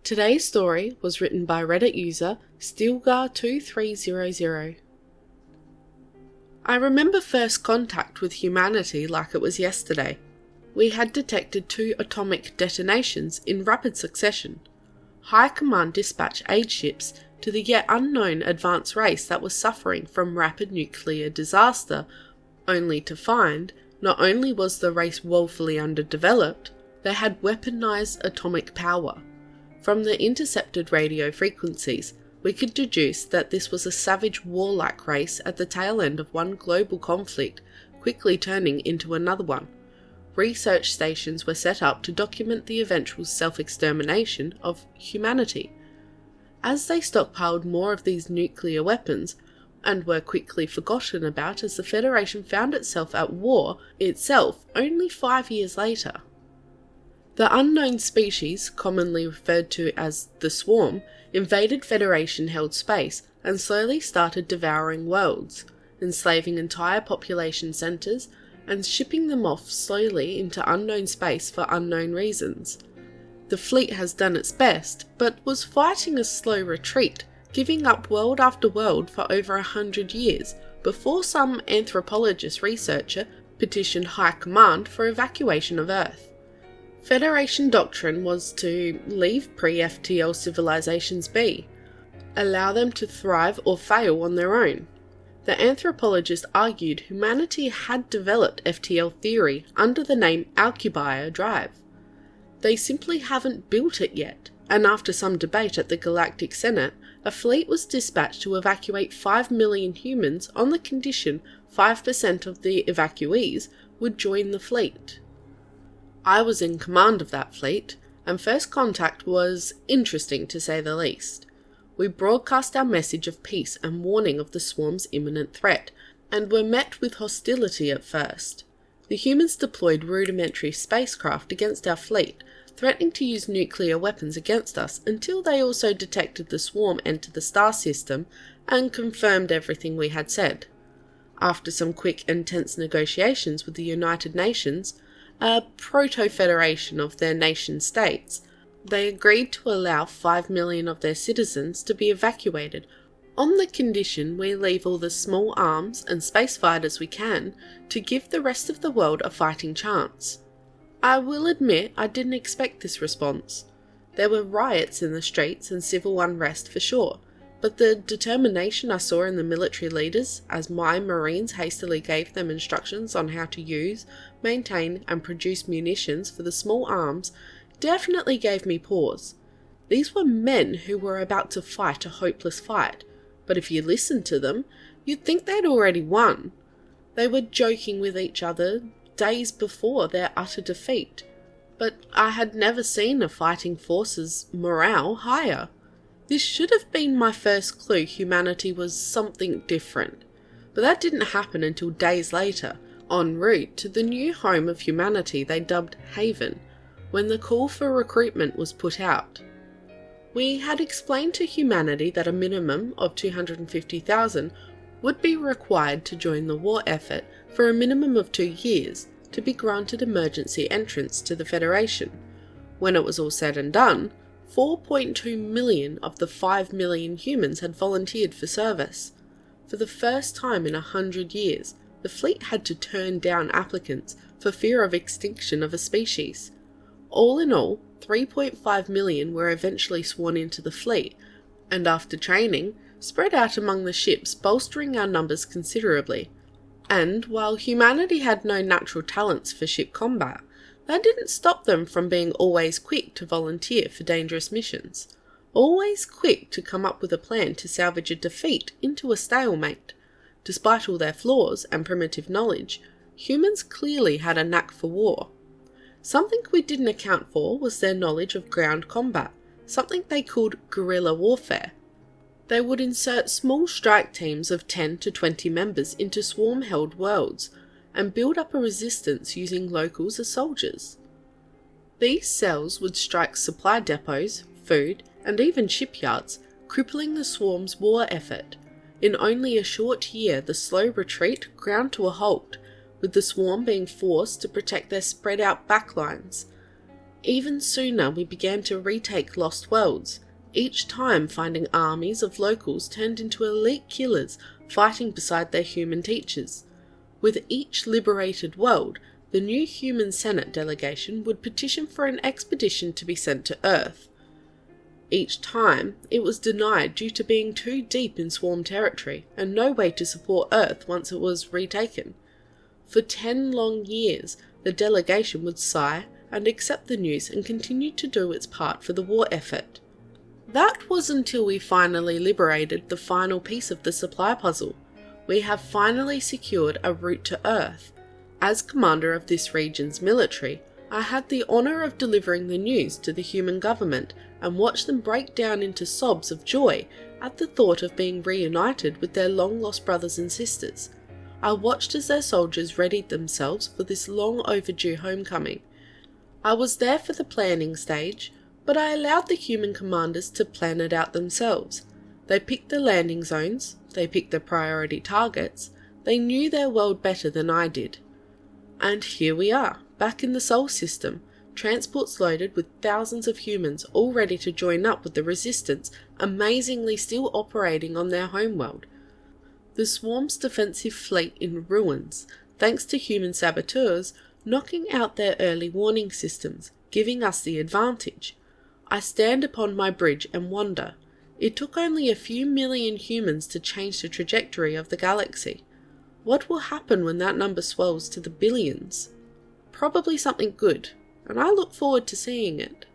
Today's story was written by Reddit user Stilgar2300. I remember first contact with humanity like it was yesterday. We had detected 2 atomic detonations in rapid succession. High Command dispatched aid ships to the yet unknown advanced race that was suffering from rapid nuclear disaster, only to find not only was the race woefully underdeveloped, they had weaponized atomic power. From the intercepted radio frequencies, we could deduce that this was a savage warlike race at the tail end of one global conflict, quickly turning into another one. Research stations were set up to document the eventual self-extermination of humanity. As they stockpiled more of these nuclear weapons, and were quickly forgotten about as the Federation found itself at war itself only 5 years later. The unknown species, commonly referred to as the Swarm, invaded Federation-held space and slowly started devouring worlds, enslaving entire population centres and shipping them off slowly into unknown space for unknown reasons. The fleet has done its best, but was fighting a slow retreat, giving up world after world for over 100 years, before some anthropologist researcher petitioned High Command for evacuation of Earth. Federation doctrine was to leave pre-FTL civilizations be, allow them to thrive or fail on their own. The anthropologist argued humanity had developed FTL theory under the name Alcubierre Drive. They simply haven't built it yet, and after some debate at the Galactic Senate, a fleet was dispatched to evacuate 5 million humans on the condition 5% of the evacuees would join the fleet. I was in command of that fleet, and first contact was interesting to say the least. We broadcast our message of peace and warning of the Swarm's imminent threat, and were met with hostility at first. The humans deployed rudimentary spacecraft against our fleet, threatening to use nuclear weapons against us until they also detected the Swarm enter the star system and confirmed everything we had said. After some quick and tense negotiations with the United Nations, a proto-federation of their nation-states, they agreed to allow 5 million of their citizens to be evacuated on the condition we leave all the small arms and space fighters we can to give the rest of the world a fighting chance. I will admit I didn't expect this response. There were riots in the streets and civil unrest for sure, but the determination I saw in the military leaders as my Marines hastily gave them instructions on how to use, maintain and produce munitions for the small arms definitely gave me pause. These were men who were about to fight a hopeless fight, but if you listened to them, you'd think they'd already won. They were joking with each other days before their utter defeat, but I had never seen a fighting force's morale higher. This should have been my first clue humanity was something different, but that didn't happen until days later, en route to the new home of humanity they dubbed Haven, when the call for recruitment was put out. We had explained to humanity that a minimum of 250,000 would be required to join the war effort for a minimum of 2 years to be granted emergency entrance to the Federation. When it was all said and done, 4.2 million of the 5 million humans had volunteered for service. For the first time in 100 years, the fleet had to turn down applicants for fear of extinction of a species. All in all, 3.5 million were eventually sworn into the fleet, and after training, spread out among the ships, bolstering our numbers considerably. And while humanity had no natural talents for ship combat, that didn't stop them from being always quick to volunteer for dangerous missions, always quick to come up with a plan to salvage a defeat into a stalemate. Despite all their flaws and primitive knowledge, humans clearly had a knack for war. Something we didn't account for was their knowledge of ground combat, something they called guerrilla warfare. They would insert small strike teams of 10 to 20 members into swarm-held worlds, and build up a resistance using locals as soldiers. These cells would strike supply depots, food, and even shipyards, crippling the swarm's war effort. In only a short year, the slow retreat ground to a halt, with the swarm being forced to protect their spread-out backlines. Even sooner we began to retake lost worlds, each time finding armies of locals turned into elite killers fighting beside their human teachers. With each liberated world, the new human Senate delegation would petition for an expedition to be sent to Earth. Each time, it was denied due to being too deep in swarm territory and no way to support Earth once it was retaken. For 10 long years, the delegation would sigh and accept the news and continue to do its part for the war effort. That was until we finally liberated the final piece of the supply puzzle. We have finally secured a route to Earth. As commander of this region's military, I had the honour of delivering the news to the human government and watched them break down into sobs of joy at the thought of being reunited with their long-lost brothers and sisters. I watched as their soldiers readied themselves for this long overdue homecoming. I was there for the planning stage, but I allowed the human commanders to plan it out themselves. They picked the landing zones, they picked the priority targets, they knew their world better than I did. And here we are, back in the Sol system, transports loaded with thousands of humans all ready to join up with the resistance, amazingly still operating on their homeworld. The swarm's defensive fleet in ruins, thanks to human saboteurs knocking out their early warning systems, giving us the advantage. I stand upon my bridge and wonder. It took only a few million humans to change the trajectory of the galaxy. What will happen when that number swells to the billions? Probably something good, and I look forward to seeing it.